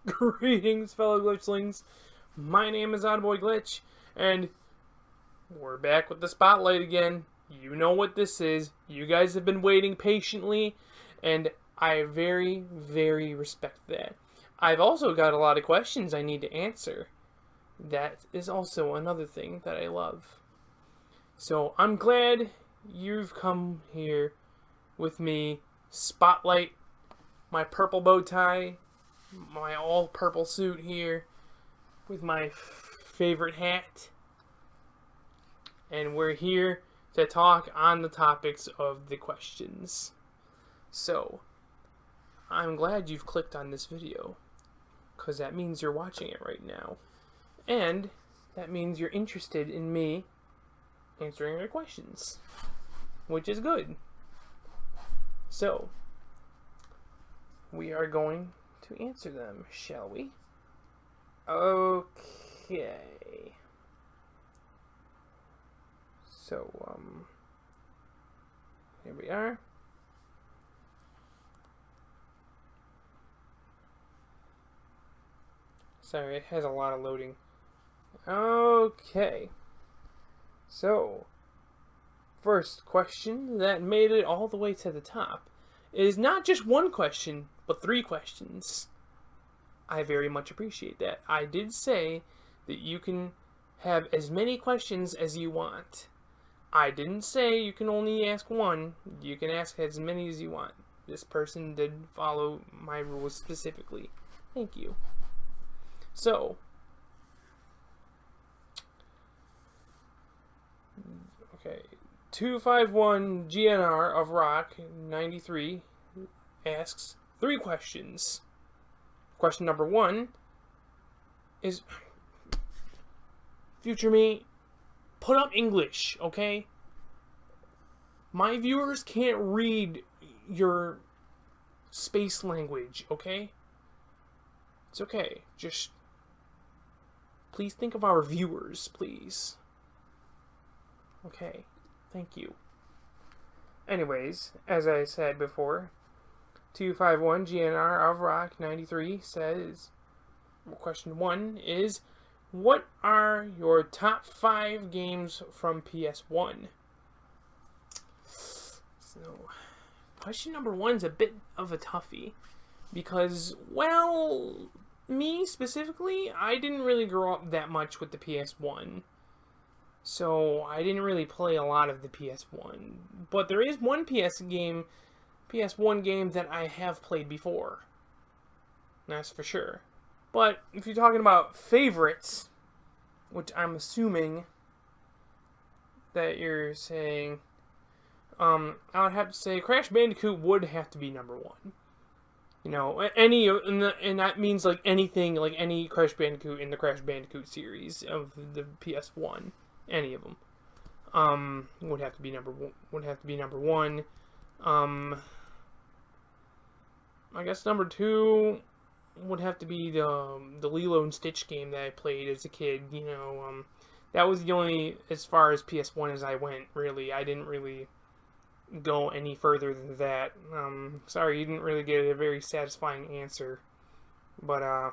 Greetings, fellow glitchlings. My name is Oddboy Glitch, and we're back with the spotlight again. You know what this is. You guys have been waiting patiently, and I very, very respect that. I've also got a lot of questions I need to answer. That is also another thing that I love. So I'm glad you've come here with me. Spotlight, my purple bow tie, my all purple suit here with my favorite hat, and we're here to talk on the topics of the questions. So I'm glad you've clicked on this video, because that means you're watching it right now, and that means you're interested in me answering your questions, which is good. So we are going to answer them, shall we? Okay. So, here we are. Sorry, it has a lot of loading. Okay. So, first question that made it all the way to the top is not just one question, but 3 questions. I very much appreciate that. I did say that you can have as many questions as you want. I didn't say you can only ask one. You can ask as many as you want. This person did follow my rules specifically. Thank you. So, okay. 251 GNR of Rock 93 asks 3 questions. Question number 1 is, future me, put up English, okay? My viewers can't read your space language, okay? It's okay. Just please think of our viewers, please. Okay. Thank you. Anyways, as I said before, 251 GNR of Rock 93 says, question 1 is, what are your top 5 games from PS1? So, question number 1 is a bit of a toughie, because, well, me specifically, I didn't really grow up that much with the PS1. So, I didn't really play a lot of the PS1. But there is one PS1 game that I have played before. That's for sure. But, if you're talking about favorites, which I'm assuming that you're saying, I would have to say Crash Bandicoot would have to be number 1. You know, and that means like anything, like any Crash Bandicoot in the Crash Bandicoot series of the PS1. Any of them would have to be number 1. I guess number 2 would have to be the Lilo and Stitch game that I played as a kid. You know, that was the only, as far as PS1 as I went. Really, I didn't really go any further than that. Sorry, you didn't really get a very satisfying answer, but I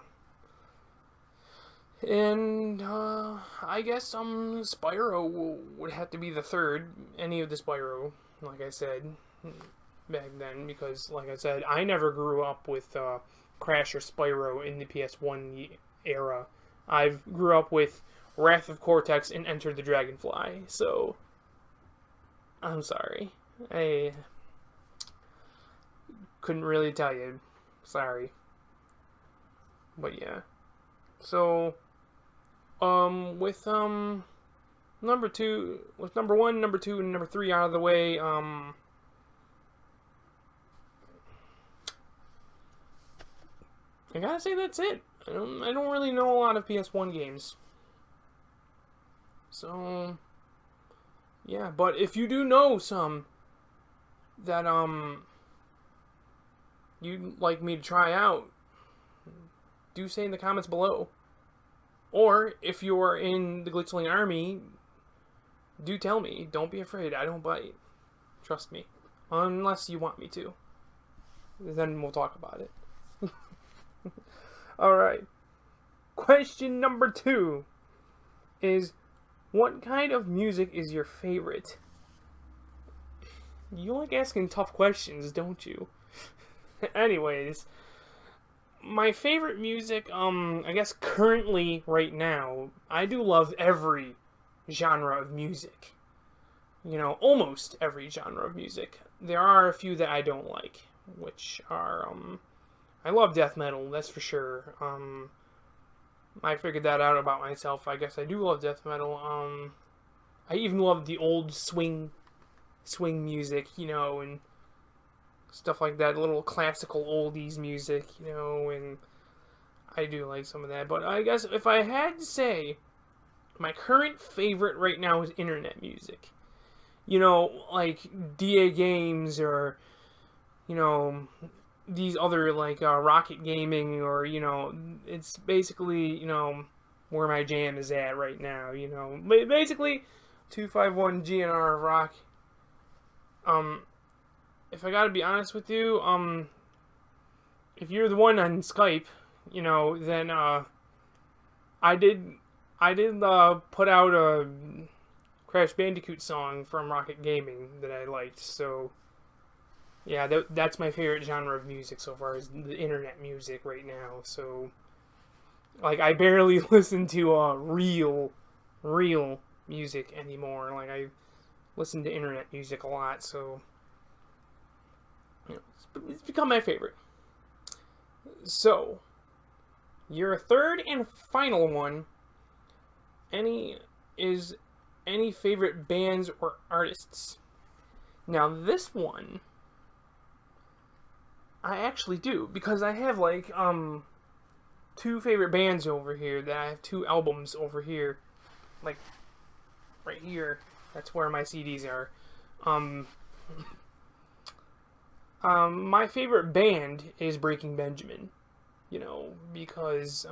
guess Spyro would have to be the 3rd. Any of the Spyro, like I said back then, because like I said, I never grew up with Crash or Spyro in the PS1 era. I grew up with Wrath of Cortex and Enter the Dragonfly, so I'm sorry. I couldn't really tell you. Sorry. But yeah. So, with number 2, with number 1, number 2, and number 3 out of the way, I gotta say that's it. I don't really know a lot of PS1 games. So, yeah, but if you do know some that you'd like me to try out, do say in the comments below. Or if you're in the Glitchling army, do tell me. Don't be afraid. I don't bite. Trust me. Unless you want me to. Then we'll talk about it. Alright. Question number 2 is, what kind of music is your favorite? You like asking tough questions, don't you? Anyways, my favorite music, I guess currently, right now, I do love every genre of music. You know, almost every genre of music. There are a few that I don't like, which are, I love death metal, that's for sure. I figured that out about myself. I guess I do love death metal. I even love the old swing music, you know, and stuff like that, little classical oldies music, you know, and I do like some of that. But I guess if I had to say, my current favorite right now is internet music. You know, like DA Games, or, you know, these other, like, Rocket Gaming, or, you know, it's basically, you know, where my jam is at right now, you know. Basically, 251 GNR Rock. If I gotta be honest with you, if you're the one on Skype, you know, then, I did put out a Crash Bandicoot song from Rocket Gaming that I liked, so, yeah, that's my favorite genre of music so far, is the internet music right now, so, like, I barely listen to, real music anymore. Like, I listen to internet music a lot, so, you know, it's become my favorite. So, your third and final one, any favorite bands or artists? Now, this one, I actually do, because I have, like, 2 favorite bands over here, that I have 2 albums over here, like, right here. That's where my CDs are. My favorite band is Breaking Benjamin, you know, because,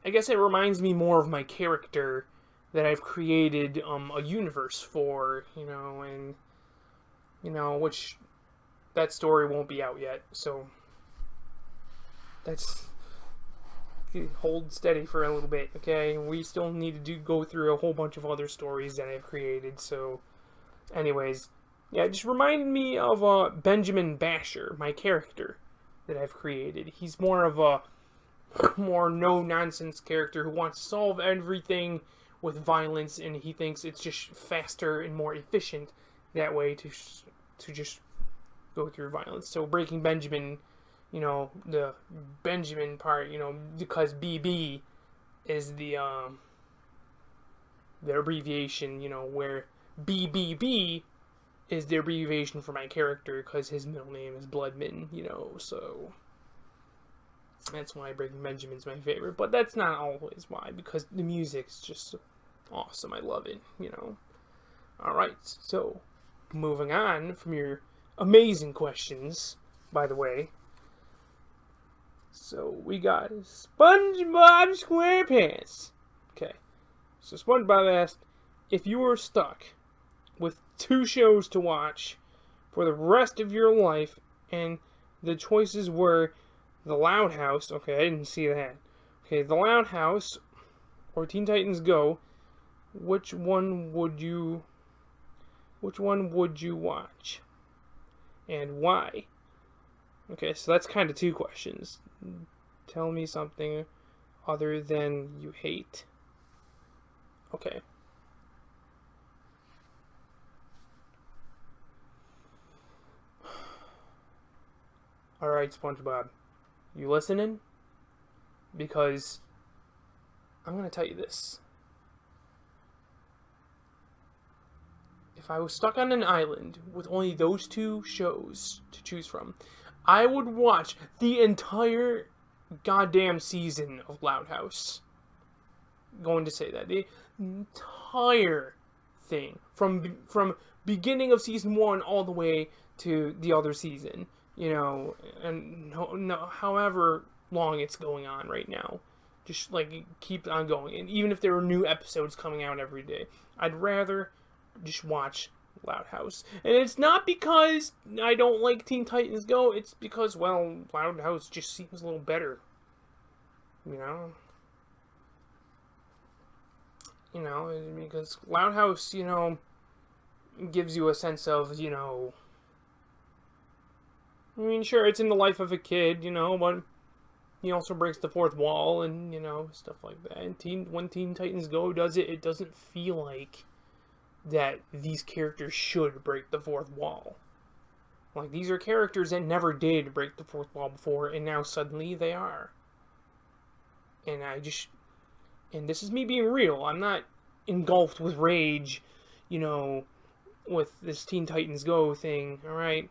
I guess it reminds me more of my character that I've created, a universe for, you know, and, you know, which, that story won't be out yet, so, that's, hold steady for a little bit, okay? We still need to go through a whole bunch of other stories that I've created, so, anyways, yeah, just remind me of, Benjamin Basher, my character that I've created. He's more of a, more no-nonsense character who wants to solve everything with violence, and he thinks it's just faster and more efficient that way to just go through violence. So Breaking Benjamin, you know, the Benjamin part, you know, because BB is the abbreviation, you know, where BBB is the abbreviation for my character, because his middle name is Bloodman, you know, so that's why Breaking Benjamin's my favorite. But that's not always why, because the music's just awesome. I love it, you know. Alright, so moving on from your amazing questions, by the way. So we got SpongeBob SquarePants. Okay, so SpongeBob asked, if you were stuck with 2 shows to watch for the rest of your life, and the choices were The Loud House, okay, I didn't see that. Okay, The Loud House or Teen Titans Go, which one would you watch? And why? Okay, so that's kind of 2 questions. Tell me something other than you hate. Okay. Alright, SpongeBob. You listening? Because I'm going to tell you this. If I was stuck on an island with only those 2 shows to choose from, I would watch the entire goddamn season of Loud House. Going to say that. The entire thing. From beginning of season 1 all the way to the other season. You know, and no, however long it's going on right now. Just, like, keep on going. And even if there are new episodes coming out every day, I'd rather just watch Loud House. And it's not because I don't like Teen Titans Go, it's because, well, Loud House just seems a little better. You know? Because Loud House, gives you a sense of, I mean, sure, it's in the life of a kid, but he also breaks the fourth wall and, stuff like that. And when Teen Titans Go does it, it doesn't feel like that these characters should break the fourth wall. Like, these are characters that never did break the fourth wall before, and now suddenly they are. And and this is me being real. I'm not engulfed with rage, with this Teen Titans Go thing, alright?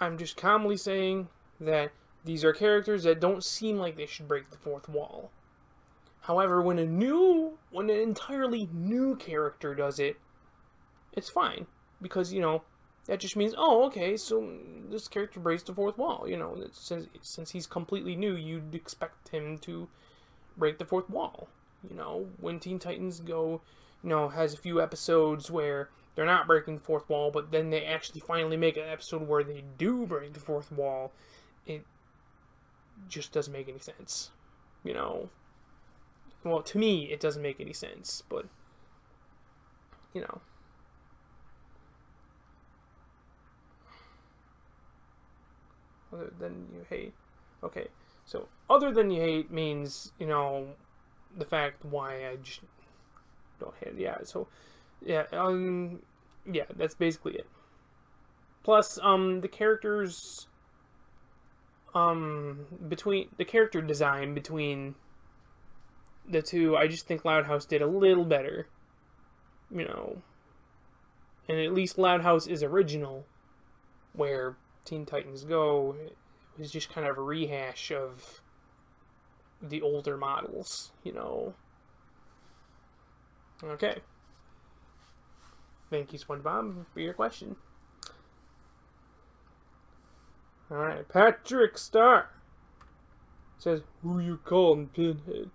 I'm just calmly saying that these are characters that don't seem like they should break the fourth wall. However, when an entirely new character does it, it's fine. Because, that just means, oh, okay, so this character breaks the fourth wall. Since he's completely new, you'd expect him to break the fourth wall. When Teen Titans Go, has a few episodes where they're not breaking the fourth wall, but then they actually finally make an episode where they do break the fourth wall, it just doesn't make any sense. Well, to me, it doesn't make any sense, but, Other than you hate. Okay, so other than you hate means, the fact why I just don't hate it. Yeah, so, yeah, yeah, that's basically it. Plus, the characters, between, the character design between the two, I just think Loud House did a little better, and at least Loud House is original, where Teen Titans Go was just kind of a rehash of the older models, Okay. Thank you, SpongeBob, for your question. Alright, Patrick Starr says, who you calling Pinhead?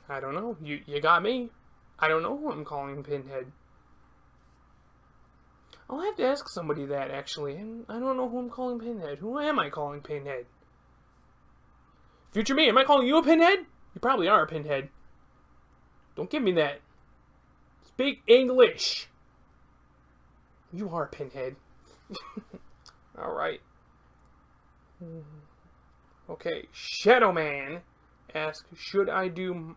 I don't know. You got me. I don't know who I'm calling Pinhead. I'll have to ask somebody that, actually. I don't know who I'm calling Pinhead. Who am I calling Pinhead? Future me, am I calling you a Pinhead? You probably are a Pinhead. Don't give me that. Speak English. You are a Pinhead. Alright. Okay, Shadow Man asks, should I do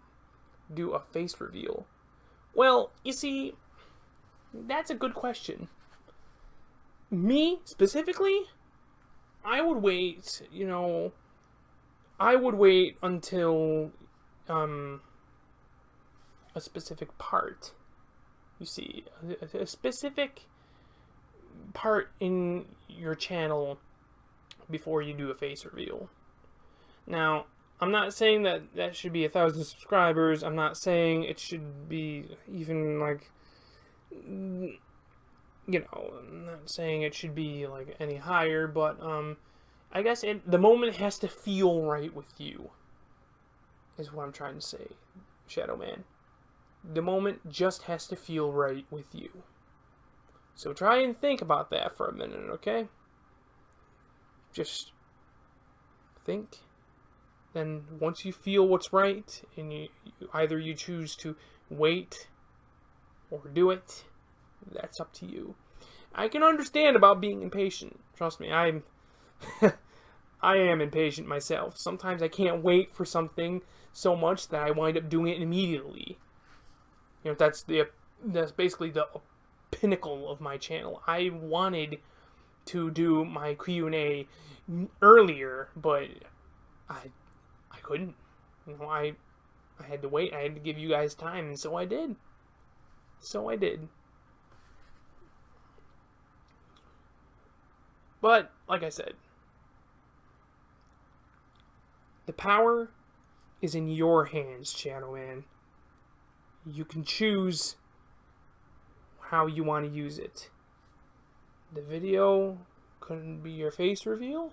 a face reveal? Well, you see, that's a good question. Me, specifically, I would wait, I would wait until, a specific part. You see, a specific part in your channel before you do a face reveal. Now, I'm not saying that should be 1,000 subscribers. I'm not saying it should be even, like, I'm not saying it should be, like, any higher, but, I guess the moment has to feel right with you, is what I'm trying to say, Shadow Man. The moment just has to feel right with you. So try and think about that for a minute, okay? Just think. Then once you feel what's right, and either you choose to wait or do it, that's up to you. I can understand about being impatient. Trust me, I am impatient myself. Sometimes I can't wait for something so much that I wind up doing it immediately. That's basically the pinnacle of my channel. I wanted to do my Q&A earlier, but I couldn't. I had to wait. I had to give you guys time, and so I did. But, like I said, the power is in your hands, Shadow Man. You can choose how you want to use it. The video could be your face reveal.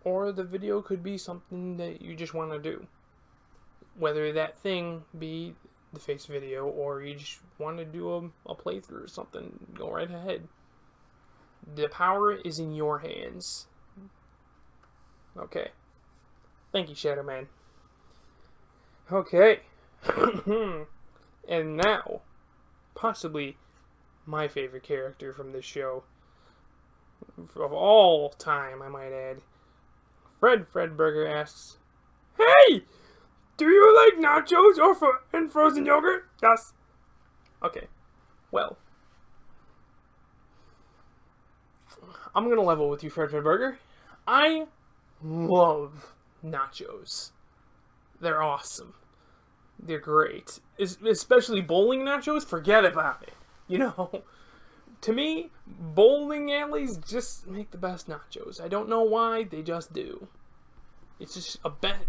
Or the video could be something that you just want to do. Whether that thing be the face video, or you just want to do a playthrough or something, go right ahead. The power is in your hands. Okay. Thank you, Shadow Man. Okay. And now, possibly my favorite character from this show, of all time, I might add. Fredburger asks, "Hey! Do you like nachos and frozen yogurt?" Yes. Okay. Well, I'm gonna level with you, Fredburger. I love nachos. They're awesome. They're great. Especially bowling nachos, forget about it. You know, to me, bowling alleys just make the best nachos. I don't know why, they just do. It's just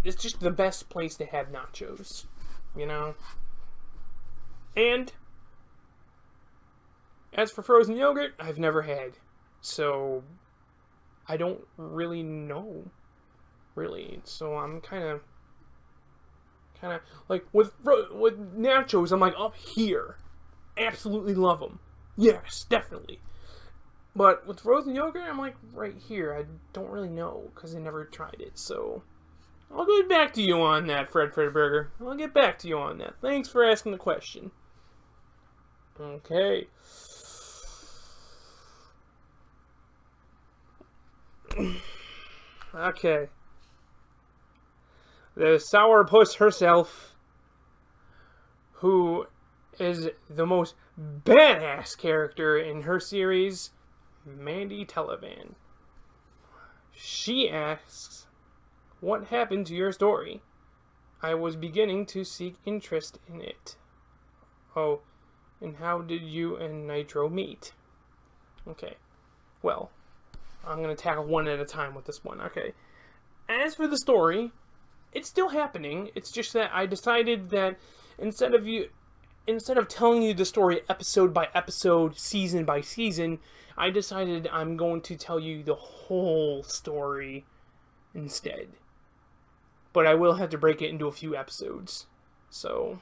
it's just the best place to have nachos, you know? And as for frozen yogurt, I've never had. So I don't really know, really. So I'm kind of like with nachos, I'm like up here. Absolutely love them. Yes, definitely. But with frozen yogurt, I'm like right here. I don't really know because I never tried it. So I'll get back to you on that, Fredburger. I'll get back to you on that. Thanks for asking the question. Okay. Okay. The sourpuss herself, who is the most badass character in her series, Mandy Televan. She asks, "What happened to your story? I was beginning to seek interest in it. Oh, and how did you and Nitro meet?" Okay, well, I'm going to tackle one at a time with this one. Okay, as for the story, it's still happening. It's just that I decided that instead of telling you the story episode by episode, season by season, I decided I'm going to tell you the whole story instead. But I will have to break it into a few episodes. So,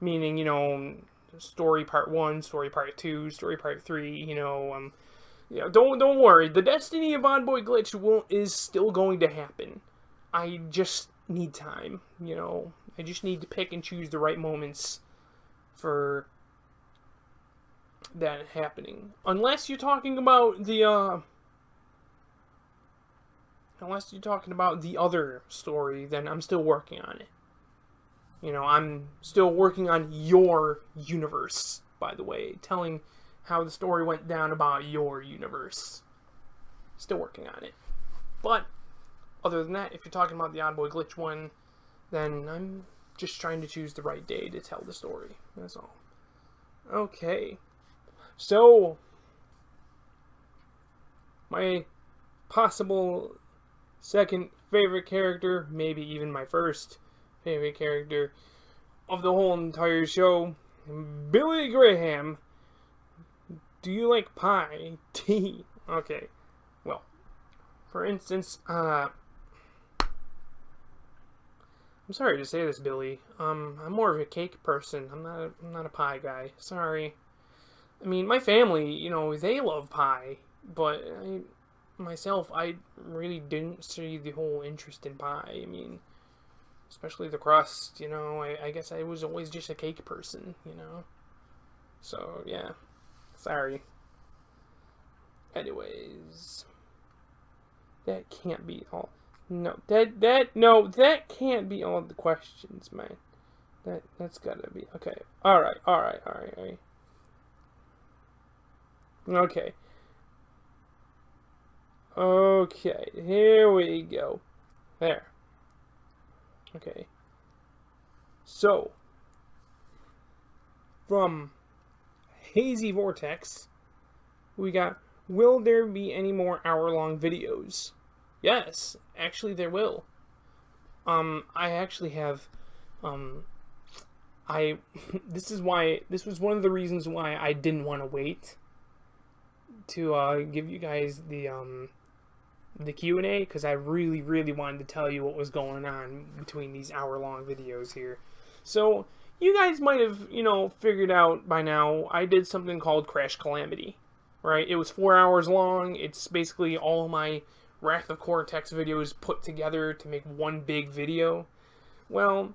meaning, you know, story part 1, story part 2, story part 3, you know, don't worry. The destiny of Odd Boy Glitch is still going to happen. I just need time, you know. I just need to pick and choose the right moments for that happening. Unless you're talking about the other story, then I'm still working on it. You know, I'm still working on your universe, by the way, telling how the story went down about your universe. Still working on it. But other than that, if you're talking about the Odd Boy Glitch one, then I'm just trying to choose the right day to tell the story. That's all. Okay. So, my possible second favorite character, maybe even my first favorite character of the whole entire show, Billy Graham. Do you like pie? Tea. Okay. Well, for instance, I'm sorry to say this, Billy. I'm more of a cake person. I'm not a pie guy. Sorry. I mean, my family, you know, they love pie, but myself, I really didn't see the whole interest in pie. I mean, especially the crust, you know. I guess I was always just a cake person, you know. So, yeah. Sorry. Anyways, that can't be all. No, that can't be all the questions, man. That's gotta be okay. All right. Okay, here we go. There. Okay. So, from Hazy Vortex, we got, will there be any more hour-long videos? Yes, actually there will. I actually have, this was one of the reasons why I didn't want to wait to give you guys the Q&A, because I really wanted to tell you what was going on between these hour-long videos here. So, you guys might have, figured out by now, I did something called Crash Calamity, right? It was 4 hours long. It's basically all my Wrath of Cortex videos put together to make one big video. Well,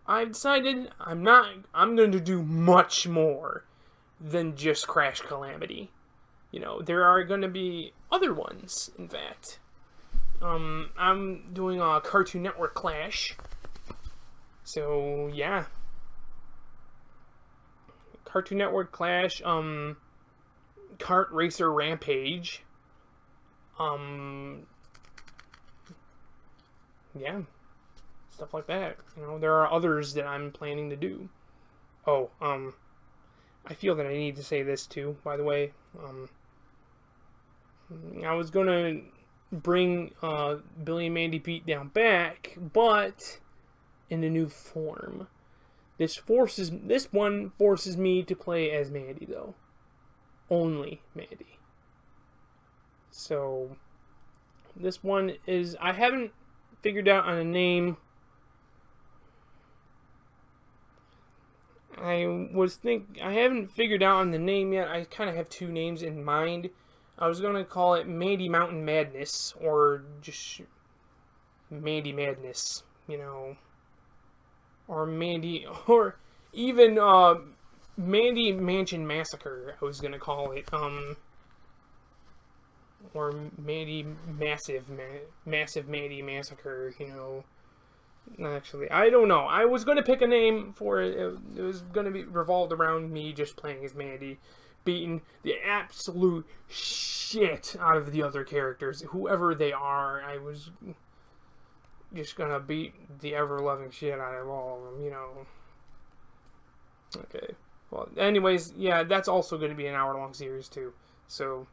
I've decided I'm going to do much more than just Crash Calamity. There are going to be other ones, in fact. I'm doing a Cartoon Network Clash. So, yeah. Cartoon Network Clash, Kart Racer Rampage. Yeah. Stuff like that. There are others that I'm planning to do. Oh, I feel that I need to say this too, by the way. I was gonna bring Billy and Mandy Beatdown back, but in a new form. This one forces me to play as Mandy, though. Only Mandy. So this one is, I haven't figured out on a name. I haven't figured out on the name yet. I kind of have two names in mind. I was going to call it Mandy Mountain Madness, or just Mandy Madness, or Mandy, or even Mandy Mansion Massacre, I was going to call it, or Mandy Massive Mandy Massacre, Actually, I don't know. I was going to pick a name for it. It was going to be revolved around me just playing as Mandy, beating the absolute shit out of the other characters, whoever they are. I was just going to beat the ever-loving shit out of all of them, Okay. Well, anyways, yeah, that's also going to be an hour-long series, too. So,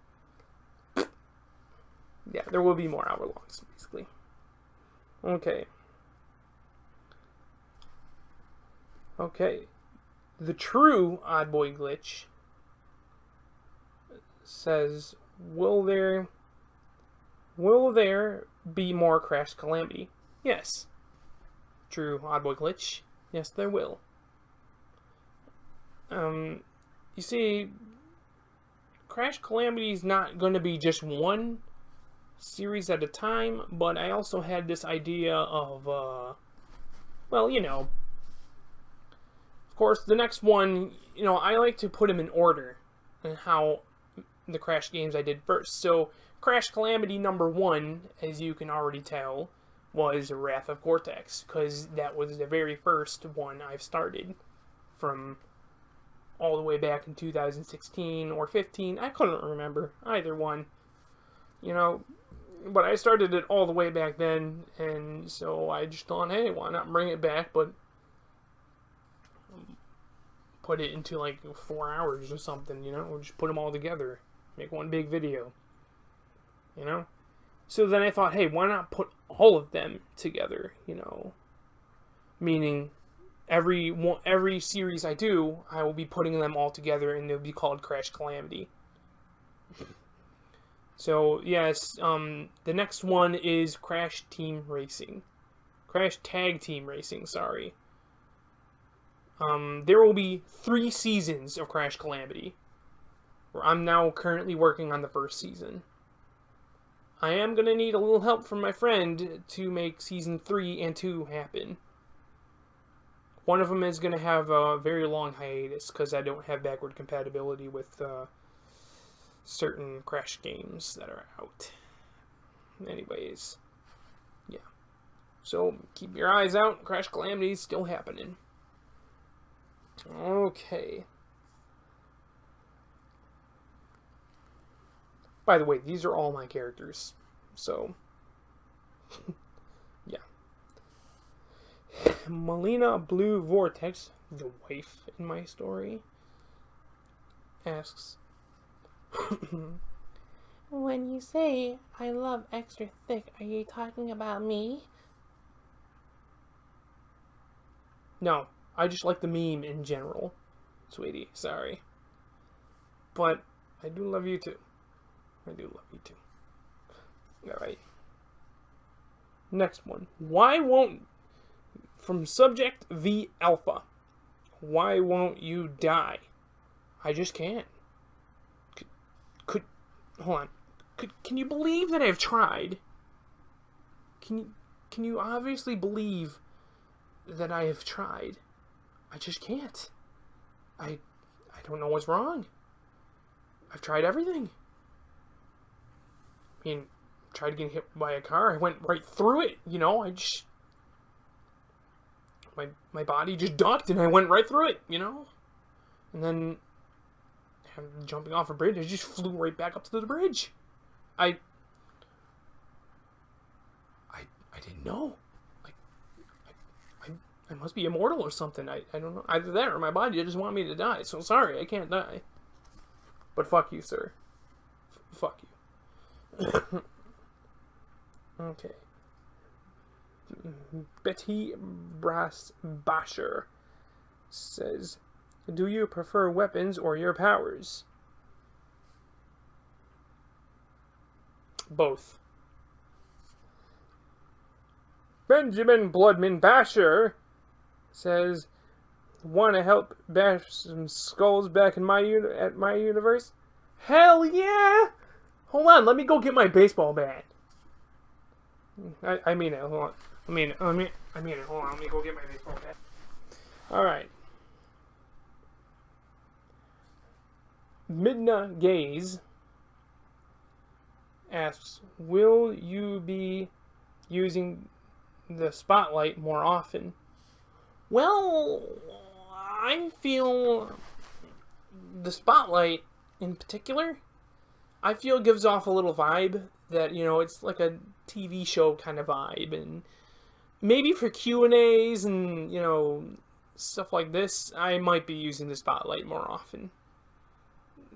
yeah, there will be more hour-longs, basically. Okay. Okay, the true Odd Boy Glitch says, will there be more Crash Calamity? Yes. True Odd Boy Glitch, yes there will. You see, Crash Calamity is not going to be just one series at a time, but I also had this idea of, well, of course, the next one, I like to put them in order and how the Crash games I did first. So, Crash Calamity number 1, as you can already tell, was Wrath of Cortex, because that was the very first one I've started from all the way back in 2016 or 15. I couldn't remember either one, but I started it all the way back then, and so I just thought, hey, why not bring it back, but put it into like 4 hours or something, or just put them all together, make one big video, So then I thought, hey, why not put all of them together, meaning every series I do, I will be putting them all together, and they'll be called Crash Calamity. So yes, the next one is Crash Tag Team Racing, sorry. There will be 3 seasons of Crash Calamity. I'm now currently working on the first season. I am going to need a little help from my friend to make season 3 and 2 happen. One of them is going to have a very long hiatus because I don't have backward compatibility with certain Crash games that are out. Anyways, yeah. So keep your eyes out. Crash Calamity is still happening. Okay. By the way, these are all my characters. So, yeah. Melina Blue Vortex, the wife in my story, asks, when you say I love extra thick, are you talking about me? No, I just like the meme in general, sweetie. Sorry. But I do love you too. I do love you too. Alright. Next one. Why won't... From Subject V Alpha. Why won't you die? I just can't. Hold on. Can you believe that I've tried? Can you obviously believe that I have tried? I just can't. I don't know what's wrong. I've tried everything. I mean, tried getting hit by a car. I went right through it. You know, I just... My body just ducked and I went right through it, you know? And then, jumping off a bridge, I just flew right back up to the bridge. I didn't know. I must be immortal or something. I don't know. Either that or my body just want me to die. So sorry, I can't die. But fuck you, sir. Fuck you. Okay. Betty Brass Basher says, do you prefer weapons or your powers? Both. Benjamin Bloodman Basher says, want to help bash some skulls back in my universe? Hell yeah! Hold on, let me go get my baseball bat. I mean it. Hold on. I mean it. Hold on. Let me go get my baseball bat. All right. Midna Gaze asks, will you be using the spotlight more often? Well, I feel the spotlight in particular, I feel gives off a little vibe that, you know, it's like a TV show kind of vibe, and maybe for Q&As and, you know, stuff like this, I might be using the spotlight more often,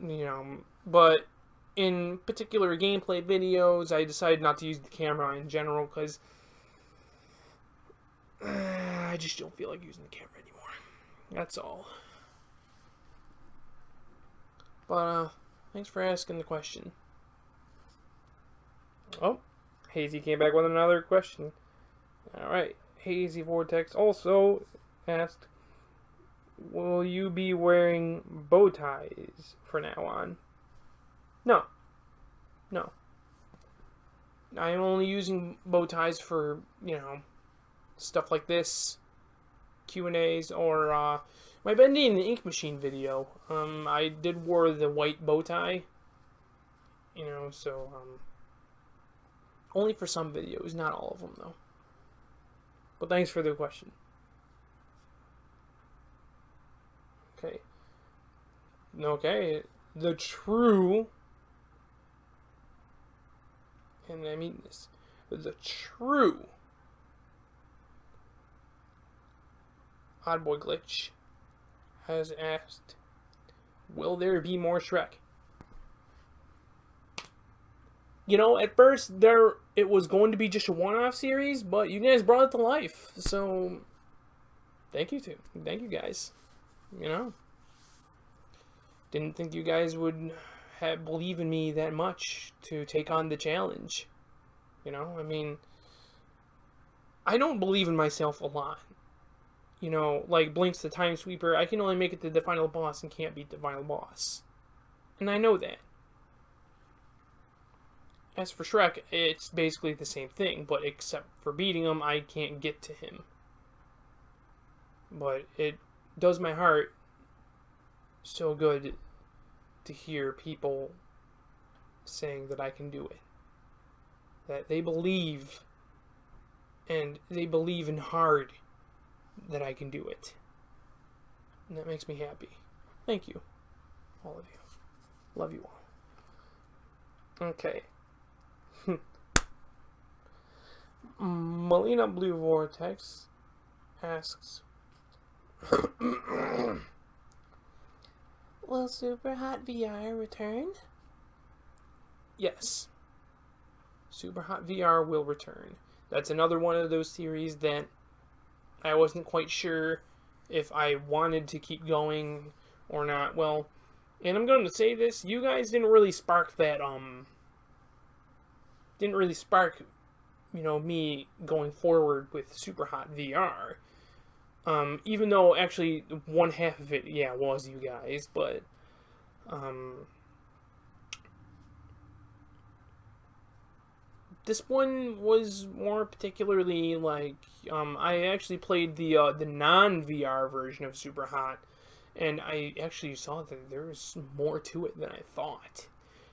you know, but in particular gameplay videos, I decided not to use the camera in general, because I just don't feel like using the camera anymore. That's all. But, thanks for asking the question. Oh, Hazy came back with another question. Alright, Hazy Vortex also asked, will you be wearing bow ties for now on? No. No. I'm only using bow ties for, you know, stuff like this, Q&As, or my Bending the Ink Machine video. I did wear the white bow tie, you know, so, only for some videos, not all of them, though. But thanks for the question. Okay. Okay, the true, and I mean this, the true Oddboy Glitch has asked, will there be more Shrek? You know, at first, it was going to be just a one-off series, but you guys brought it to life, so thank you guys. You know, didn't think you guys would believe in me that much to take on the challenge. You know, I mean, I don't believe in myself a lot. You know, like Blinks the Time Sweeper, I can only make it to the final boss and can't beat the final boss. And I know that. As for Shrek, it's basically the same thing, but except for beating him, I can't get to him. But it does my heart so good to hear people saying that I can do it. That they believe, and they believe in hard that I can do it. And that makes me happy. Thank you, all of you. Love you all. Okay. Melina Blue Vortex asks, will Super Hot VR return? Yes. Super Hot VR will return. That's another one of those series that I wasn't quite sure if I wanted to keep going or not. Well, And I'm going to say this, you guys didn't really spark that, you know, me going forward with Super Hot VR. Even though actually one half of it, yeah, was you guys, but, this one was more particularly like, I actually played the non-VR version of Super Hot, and I actually saw that there was more to it than I thought.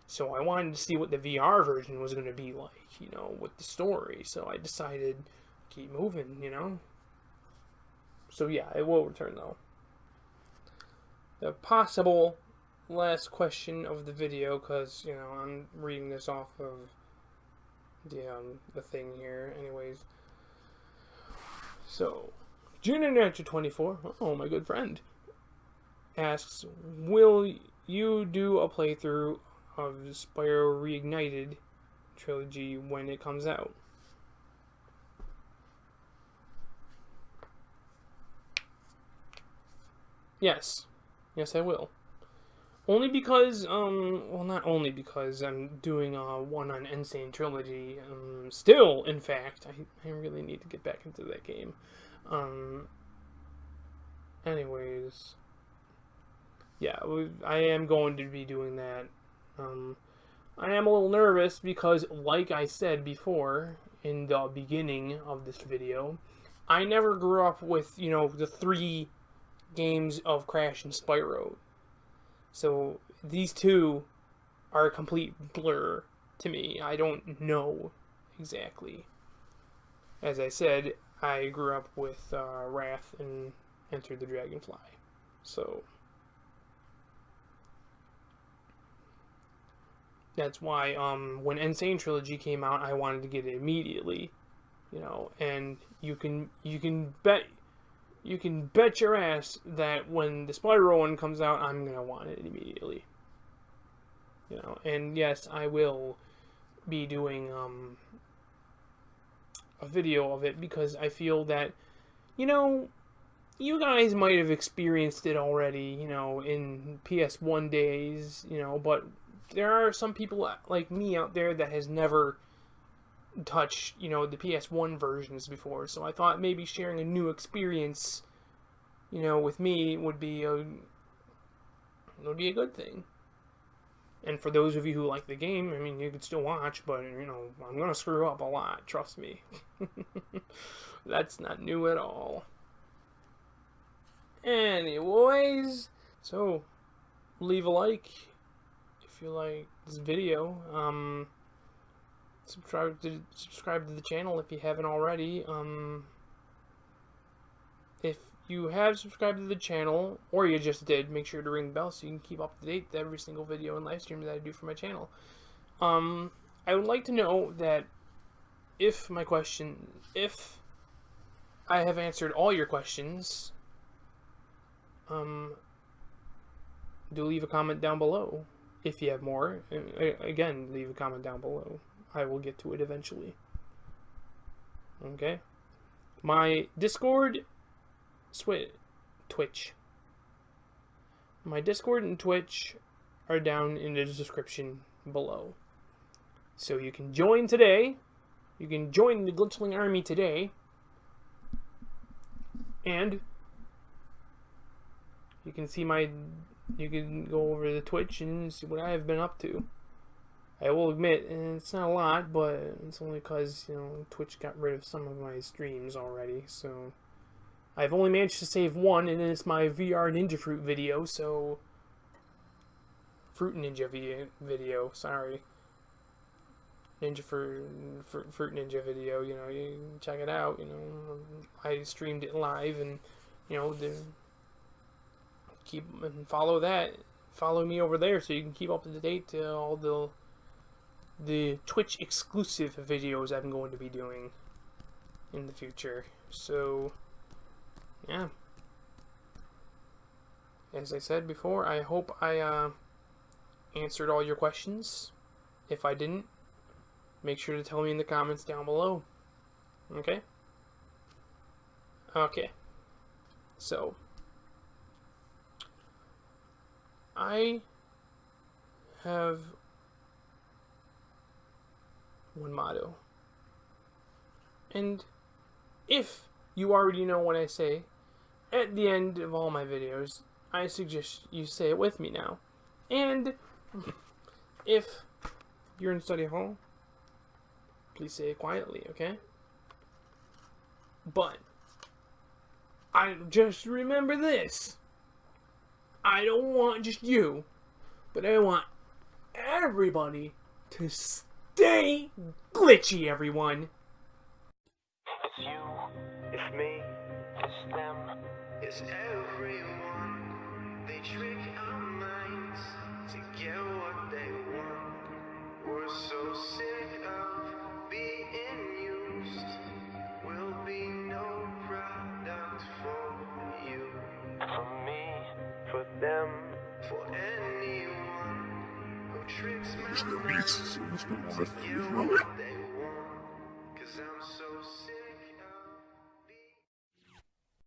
So I wanted to see what the VR version was going to be like, you know, with the story. So I decided keep moving, you know. So yeah, it will return though. The possible last question of the video, because, you know, I'm reading this off of the thing here, anyways. So, Junior24, oh, my good friend, asks, will you do a playthrough of Spyro Reignited trilogy when it comes out? Yes. Yes, I will. Only because, well, not only because I'm doing one on Insane Trilogy. Still, in fact, I really need to get back into that game. Anyways, yeah, I am going to be doing that. I am a little nervous because, like I said before in the beginning of this video, I never grew up with, you know, the 3 games of Crash and Spyro. So these two are a complete blur to me. I don't know exactly. As I said, I grew up with Wrath and Enter the Dragonfly. So that's why when Insane Trilogy came out, I wanted to get it immediately. You know, and you can bet your ass that when the Spyro one comes out, I'm gonna want it immediately. You know, and yes, I will be doing a video of it because I feel that, you know, you guys might have experienced it already, you know, in PS1 days, you know, but there are some people like me out there that has never touched, you know, the PS1 versions before, so I thought maybe sharing a new experience, you know, with me would be a good thing. And for those of you who like the game, I mean, you could still watch, but, you know, I'm gonna screw up a lot, trust me. That's not new at all. Anyways, so leave a like if you like this video. Subscribe to the channel if you haven't already. If you have subscribed to the channel, or you just did, make sure to ring the bell so you can keep up to date with every single video and live stream that I do for my channel. I would like to know that if I have answered all your questions, do leave a comment down below. If you have more, again, leave a comment down below. I will get to it eventually. Okay? My Discord, Twitch. My Discord and Twitch are down in the description below. So you can join today. You can join the Glitchling army today. And you can see you can go over to Twitch and see what I have been up to. I will admit, it's not a lot, but it's only because, you know, Twitch got rid of some of my streams already, so I've only managed to save one, and it's my VR Ninja Fruit video, so Fruit Ninja video, sorry. Fruit Ninja video, you know, you can check it out, you know. I streamed it live, and, you know, follow that. Follow me over there so you can keep up to date to all the Twitch exclusive videos I'm going to be doing in the future. So, yeah. As I said before, I hope I answered all your questions. If I didn't, make sure to tell me in the comments down below. Okay? Okay. So, I have one motto. And if you already know what I say at the end of all my videos, I suggest you say it with me now. And if you're in study hall, please say it quietly, okay? But I just remember this. I don't want just you, but I want everybody to stay glitchy, everyone. It's you, it's me, it's them, it's everyone. They trick our minds to get what they want. We're so sick of being used. We'll be no product for you. For me, for them, for anyone who tricks my minds to get what they